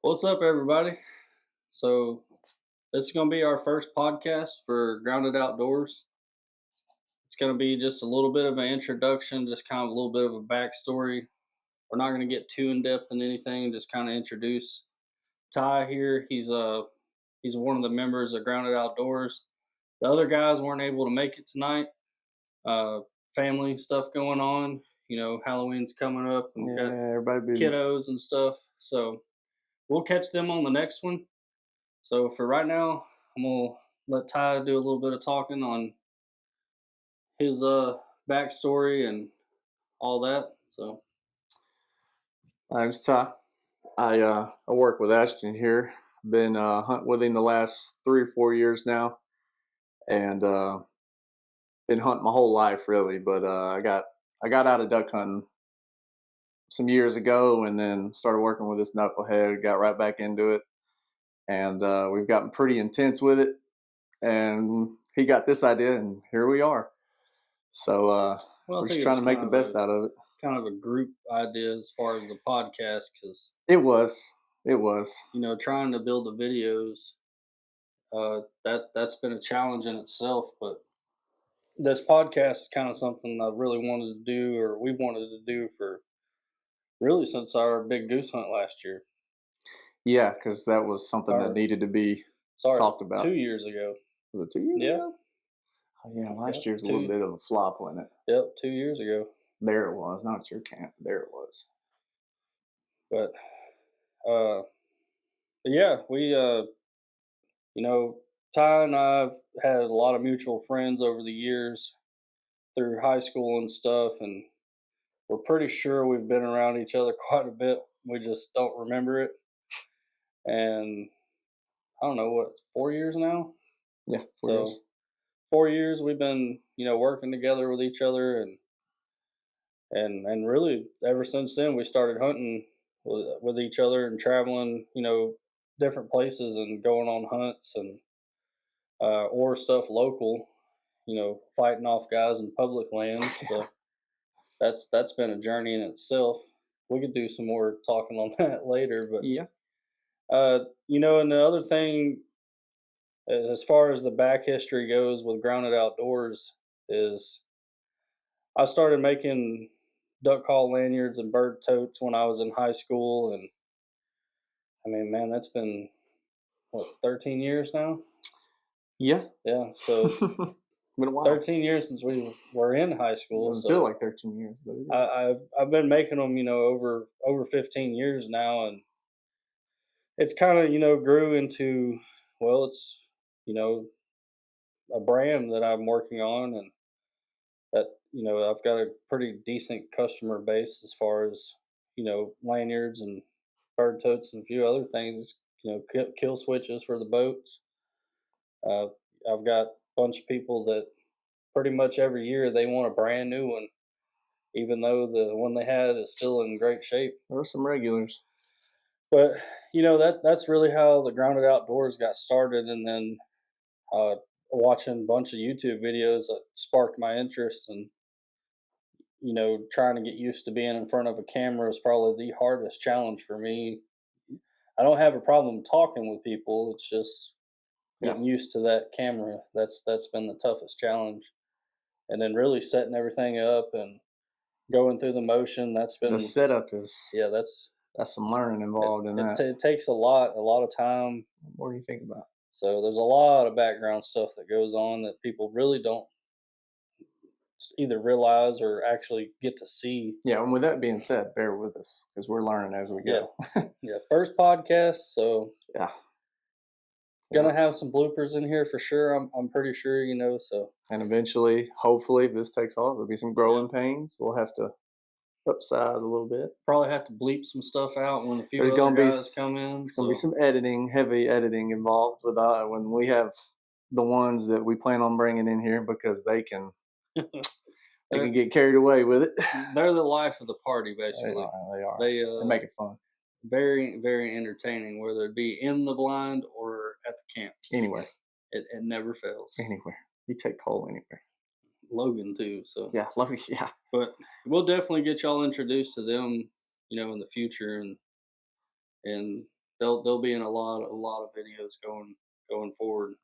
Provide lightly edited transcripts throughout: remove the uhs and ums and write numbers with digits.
What's up, everybody? So, this is going to be our first podcast for Grounded Outdoors. It's going to be just a little bit of an introduction, just kind of a little bit of a backstory. We're not going to get too in depth in anything, just kind of introduce Ty here. He's one of the members of Grounded Outdoors. The other guys weren't able to make it tonight. Uh, Family stuff going on. Halloween's coming up, and we've got everybody busy. kiddos and stuff. So, we'll catch them on the next one. So for right now, I'm gonna let Ty do a little bit of talking on his backstory and all that. So My name's Ty. I work with Ashton here. Been hunting with him the last 3 or 4 years now, and been hunting my whole life really. But I got out of duck hunting some years ago, and then started working with this knucklehead. Got right back into it, and we've gotten pretty intense with it. And he got this idea, and here we are. So we're just trying to make the best out of it. Kind of a group idea as far as the podcast, because it was trying to build the videos. That's been a challenge in itself, but this podcast is kind of something I really wanted to do, or we wanted to do for really since our big goose hunt last year. Yeah, because that was something that needed to be talked about. 2 years ago. Was it 2 years ago? Oh, yeah, last year was a little bit of a flop, wasn't it? Yep, 2 years ago. There it was, not at your camp. There it was. But yeah, we Ty and I have had a lot of mutual friends over the years through high school and stuff, and we're pretty sure we've been around each other quite a bit. We just don't remember it. And I don't know, what, 4 years now? Yeah, 4 years. 4 years we've been, working together with each other, and really ever since then we started hunting with each other and traveling, different places and going on hunts and or stuff local, fighting off guys in public land. So that's been a journey in itself. We could do some more talking on that later, but yeah. And the other thing, as far as the back history goes with Grounded Outdoors, is I started making duck call lanyards and bird totes when I was in high school, and I mean, man, that's been 13 years now. Yeah. So it's been a while. 13 years since we were in high school. It doesn't feel like 13 years, but it is. I've been making them, over 15 years now, and it's kind of grew into, well, it's a brand that I'm working on, and that I've got a pretty decent customer base as far as lanyards and bird totes and a few other things, kill switches for the boats. I've got a bunch of people that pretty much every year they want a brand new one, even though the one they had is still in great shape. There are some regulars, but that's really how the Grounded Outdoors got started, and then watching a bunch of YouTube videos that sparked my interest, and trying to get used to being in front of a camera is probably the hardest challenge for me. I don't have a problem talking with people. It's just getting used to that camera. That's been the toughest challenge. And then really setting everything up and going through the motion. That's been the setup is that's some learning involved in that. It takes a lot of time. What do you think about? So there's a lot of background stuff that goes on that people really don't either realize or actually get to see. Yeah, and with that being said, bear with us because we're learning as we go. Yeah, first podcast, so yeah. Gonna have some bloopers in here for sure. I'm pretty sure, so. And eventually, hopefully, if this takes off, there'll be some growing pains. We'll have to upsize a little bit. Probably have to bleep some stuff out when a few other guys come in. It's gonna be some editing, heavy editing involved with when we have the ones that we plan on bringing in here, because they can get carried away with it. They're the life of the party, basically. They are. They make it fun. Very, very entertaining, whether it be in the blind or at the camp. Anywhere. It never fails. Anywhere. You take Cole anywhere. Logan too. So yeah, Logan. Yeah. But we'll definitely get y'all introduced to them, in the future, and they'll be in a lot of videos going forward.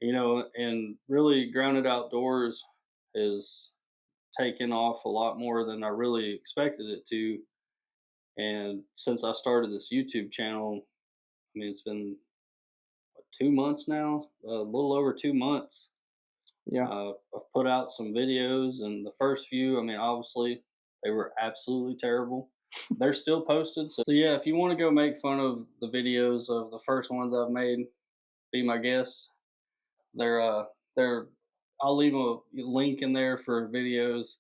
And really, Grounded Outdoors is taken off a lot more than I really expected it to. And since I started this YouTube channel, I mean, it's been what, 2 months now, a little over 2 months. Yeah. I've put out some videos, and the first few, I mean, obviously, they were absolutely terrible. They're still posted. So yeah, if you want to go make fun of the videos of the first ones I've made, be my guest. They're they're I'll leave a link in there for videos,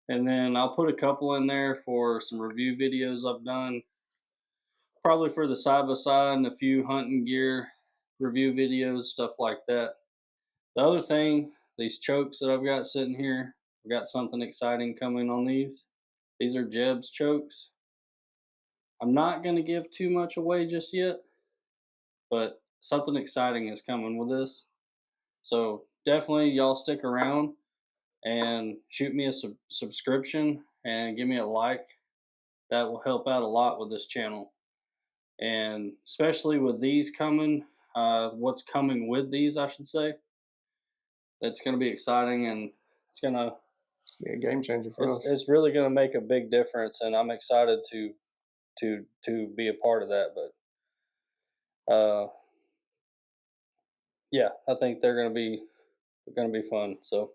and then I'll put a couple in there for some review videos I've done, probably for the side by side and a few hunting gear review videos, stuff like that. The other thing, these chokes that I've got sitting here, I've got something exciting coming on these. These are Jeb's chokes. I'm not going to give too much away just yet, but something exciting is coming with this. So definitely, y'all stick around and shoot me a subscription and give me a like. That will help out a lot with this channel. And especially with these coming, what's coming with these, I should say, that's going to be exciting, and it's going to Be a game changer for us. it's really going to make a big difference, and I'm excited to be a part of that. But yeah, I think they're going to be fun. So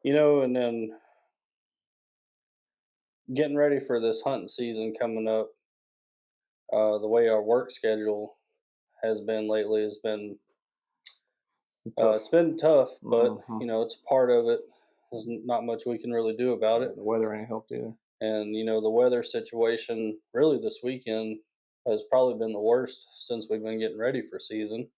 and then getting ready for this hunting season coming up. The way our work schedule has been lately has been Tough. it's been tough, but Mhm. it's a part of it. There's not much we can really do about it. The weather ain't helped either. And the weather situation really this weekend has probably been the worst since we've been getting ready for season.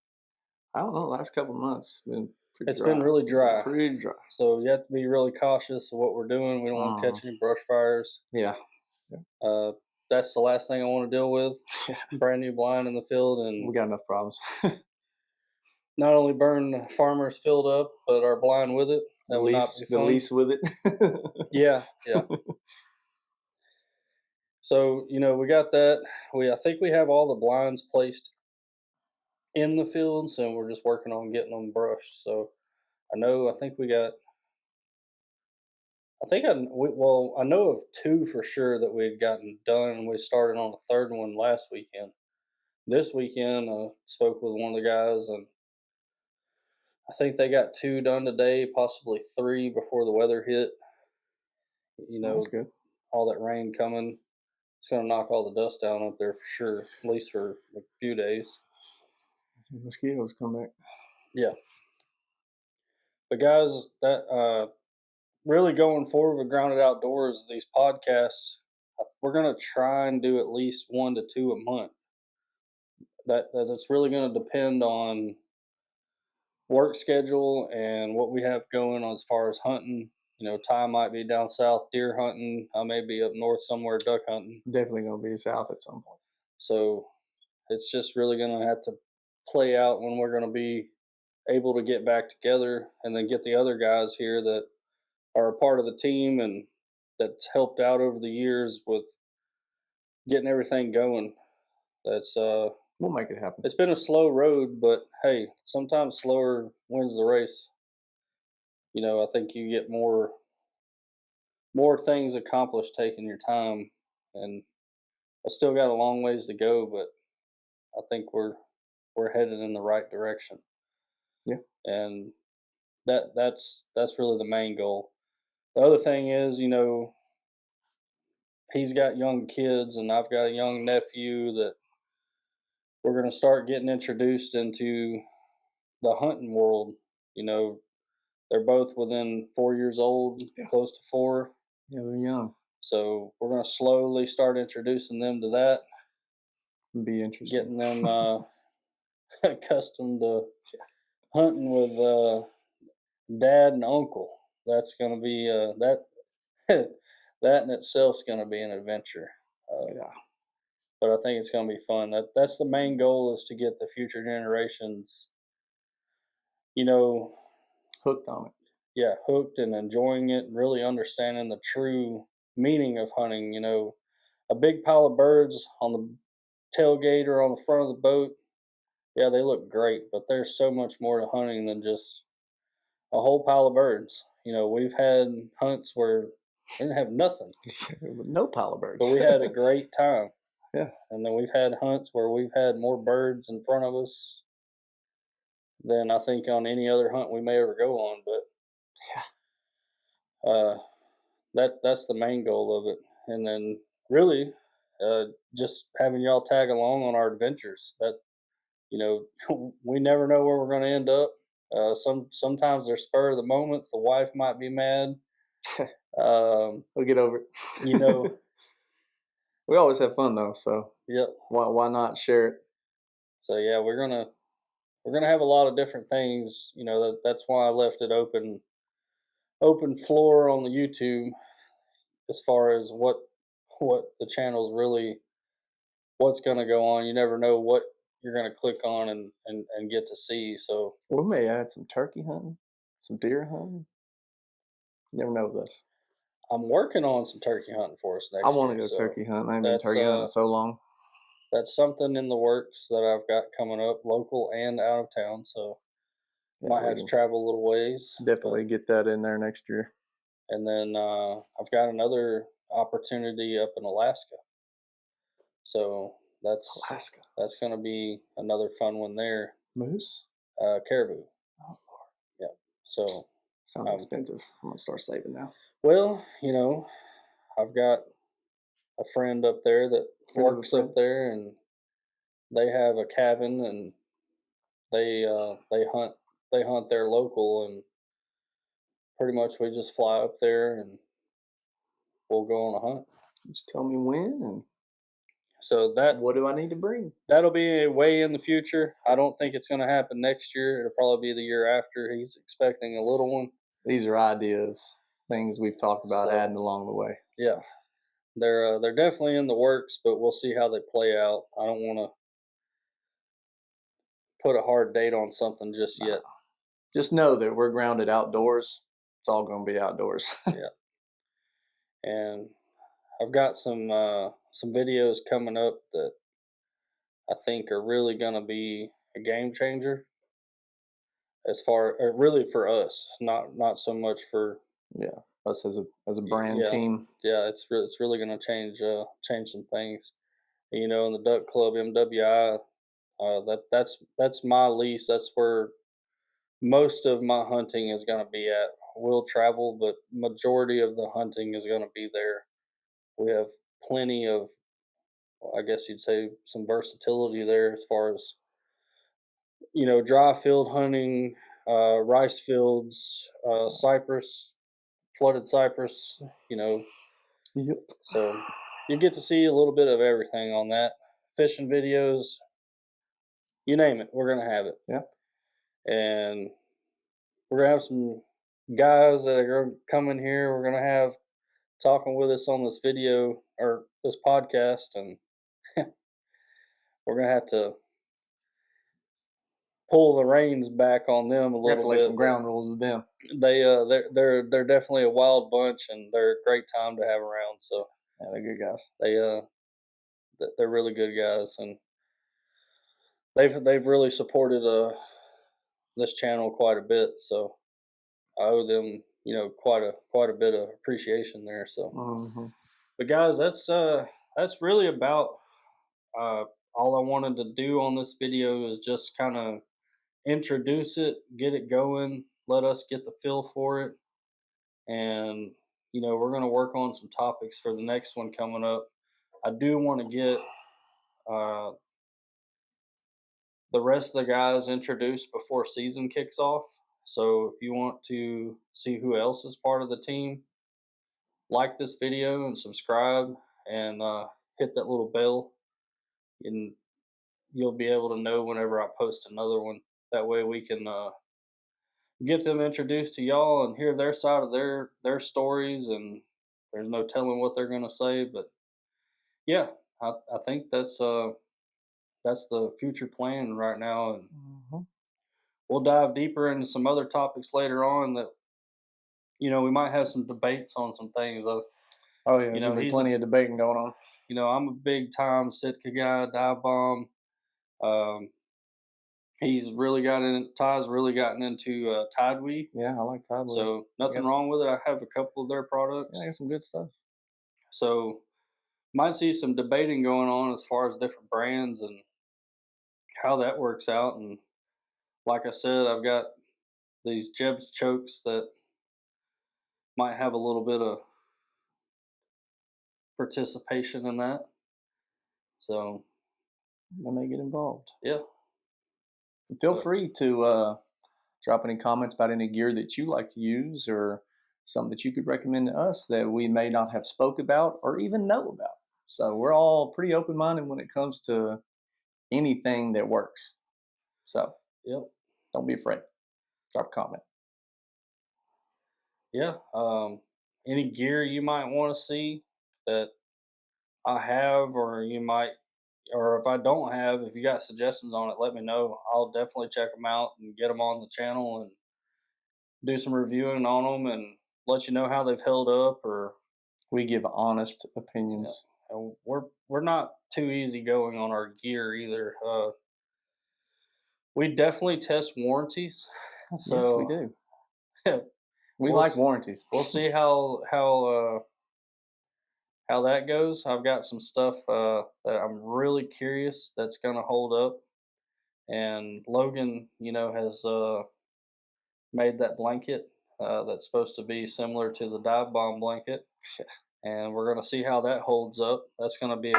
I don't know. Last couple of months been pretty It's dry. been really dry, Pretty dry. so you have to be really cautious of what we're doing. We don't want to catch any brush fires. Yeah. Uh, that's the last thing I want to deal with. Yeah. Brand new blind in the field, We and got enough problems. not only burn the farmer's field up, but our blind with it. The That would not be lease, the fun. lease with it. Yeah, yeah. So we got that. I think we have all the blinds placed in the fields, and we're just working on getting them brushed. So I know. I think we got. I think well, I know of two for sure that we had gotten done, and we started on the third one last weekend. This weekend, I spoke with one of the guys, and I think they got two done today, possibly three before the weather hit. That's good. All that rain coming, it's going to knock all the dust down up there for sure, at least for a few days. Mosquitoes come back. Yeah. But guys, that really going forward with Grounded Outdoors, these podcasts, we're going to try and do at least 1 to 2 a month. That's really going to depend on work schedule and what we have going on as far as hunting. Ty might be down south deer hunting. I may be up north somewhere duck hunting. Definitely gonna be south at some point. So it's just really going to have to play out when we're going to be able to get back together, and then get the other guys here that are a part of the team and that's helped out over the years with getting everything going. That's We'll make it happen. It's been a slow road, but hey, sometimes slower wins the race. I think you get more things accomplished taking your time, and I still got a long ways to go, but I think we're headed in the right direction. Yeah. And that's really the main goal. The other thing is, he's got young kids and I've got a young nephew that we're going to start getting introduced into the hunting world. They're both within 4 years old, Yeah. close to 4. Yeah, they're young. So we're going to slowly start introducing them to that, Be interesting. getting them accustomed to hunting with dad and uncle. That's going to be that that in itself is going to be an adventure. Yeah. But I think it's going to be fun. That's the main goal, is to get the future generations, Hooked on it. yeah, hooked and enjoying it, and really understanding the true meaning of hunting. A big pile of birds on the tailgate or on the front of the boat, yeah, they look great. But there's so much more to hunting than just a whole pile of birds. We've had hunts where we didn't have nothing, With no pile of but birds. we had a great time. Yeah. And then we've had hunts where we've had more birds in front of us than I think on any other hunt we may ever go on. But uh, that's the main goal of it. And then really, just having y'all tag along on our adventures. That we never know where we're going to end up. Sometimes they're spur of the moments. The wife might be mad. We'll get over You know, it. We always have fun though, so yep. why not share it? So yeah, we're gonna have a lot of different things. That's why I left it open floor on the YouTube as far as what the channel's really what's gonna go on. You never know what you're gonna click on and get to see. So We may add some turkey hunting, some deer hunting. You never know with this. I'm working on some turkey hunting for us I next want year. to go So turkey hunting. I ain't been that's turkey hunting in so long. that's something in the works that I've got coming up, local and out of town. So Yeah, might we have to can travel a little ways. definitely get that in there next year. And then I've got another opportunity up in Alaska. So that's Alaska. that's going to be another fun one there. Moose? Caribou. Oh, Yeah. So, sounds expensive. I'm going to start saving now. well, I've got a friend up there that works 100%. up there, and they have a cabin, and they hunt their local, and pretty much we just fly up there and we'll go on a hunt. Just tell me when and So what do I need to bring? that'll be way in the future. I don't think it's going to happen next year. It'll probably be the year after. He's expecting a little one. These are ideas, things we've talked about So, adding along the way. yeah, they're definitely in the works, but we'll see how they play out. I don't want to put a hard date on something just yet. Just know that we're grounded outdoors. It's all going to be outdoors. Yeah, and I've got some videos coming up that I think are really going to be a game changer as far really for us, not so much for Yeah, us as a brand yeah team. yeah it's really going to change some things. In the Duck Club MWI, that's my lease. That's where most of my hunting is going to be at. We'll travel, but majority of the hunting is going to be there. We have plenty of, I guess you'd say, some versatility there as far as dry field hunting, rice fields, cypress, flooded cypress. Yep. So you get to see a little bit of everything on that. Fishing videos, you name it, we're gonna have it. Yeah. And we're gonna have some guys that are gonna come in here. We're gonna have talking with us on this video or this podcast, and we're gonna have to pull the reins back on them a You have to little lay bit. some ground rules with them. They're definitely a wild bunch, and they're a great time to have around. So Yeah, they're good guys. They're really good guys, and they've really supported this channel quite a bit. So I owe them quite a bit of appreciation there. So, Mm-hmm. but guys, that's really about all I wanted to do on this video is just kind of introduce it, get it going, let us get the feel for it, and we're going to work on some topics for the next one coming up. I do want to get uh, the rest of the guys introduced before season kicks off. So if you want to see who else is part of the team, like this video and subscribe and hit that little bell, and you'll be able to know whenever I post another one. That way we can get them introduced to y'all and hear their side of their stories. And there's no telling what they're going to say, but yeah, I think that's the future plan right now. And Mm-hmm. we'll dive deeper into some other topics later on that we might have some debates on some things. Oh yeah, You there's know, gonna be plenty of debating going on. I'm a big time Sitka guy, dive bomb. Um, he's really Ty's really gotten into Tideweed. Yeah, I like Toddler. So I nothing guess wrong with it. I have a couple of their yeah, I products. got some good stuff. So might see some debating going on as far as different brands and how that works out. And like I said, I've got these Jeb's chokes that might have a little bit of participation in that. So I may get involved. yeah, Feel but free to drop any comments about any gear that you like to use or something that you could recommend to us that we may not have spoke about or even know about. So we're all pretty open-minded when it comes to anything that works. So yep, don't be afraid. Drop a comment. yeah. Any gear you might want to see that I have, or you might, or if I don't have, if you got suggestions on it, let me know. I'll definitely check them out and get them on the channel and do some reviewing on them and let you know how they've held up. Or We give honest yeah, opinions. and we're not too easygoing on our gear either. We definitely test warranties, Yes, we so do. yeah, We we'll like warranties. we'll see how that goes. I've got some stuff that I'm really curious that's going to hold up, and Logan, has made that blanket that's supposed to be similar to the dive bomb blanket, and we're going to see how that holds up. That's going to be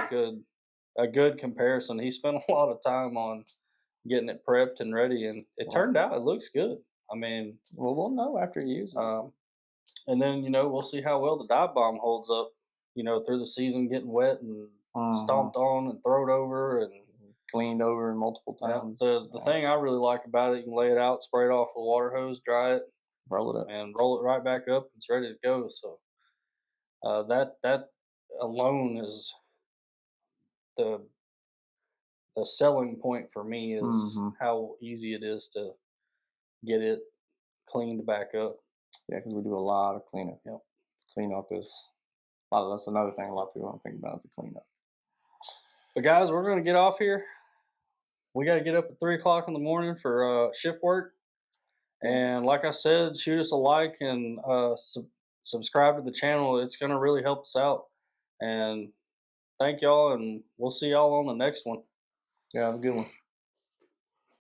a good comparison. He spent a lot of time on getting it prepped and ready, and it Well, turned out it looks good. I mean, we'll know after you use it. and then we'll see how well the dive bomb holds up. Through the season, getting wet and Mhm. stomped on and thrown over, and Cleaned over multiple yeah. times. The thing I really like about it, you can lay it out, spray it off with a water hose, dry it, Roll it up. and roll it right back up. It's ready to go. So that alone is the the selling point for me is Mm-hmm. how easy it is to get it cleaned back up. Yeah, because we do a lot of cleanup. Yep. Cleanup is a lot of that's another thing a lot of people don't think about is the cleanup. But guys, we're gonna get off here. We got to get up at 3 o'clock in the morning for shift work. And like I said, shoot us a like and subscribe to the channel. It's gonna really help us out. And thank y'all, and we'll see y'all on the next one. Yeah, have a good one.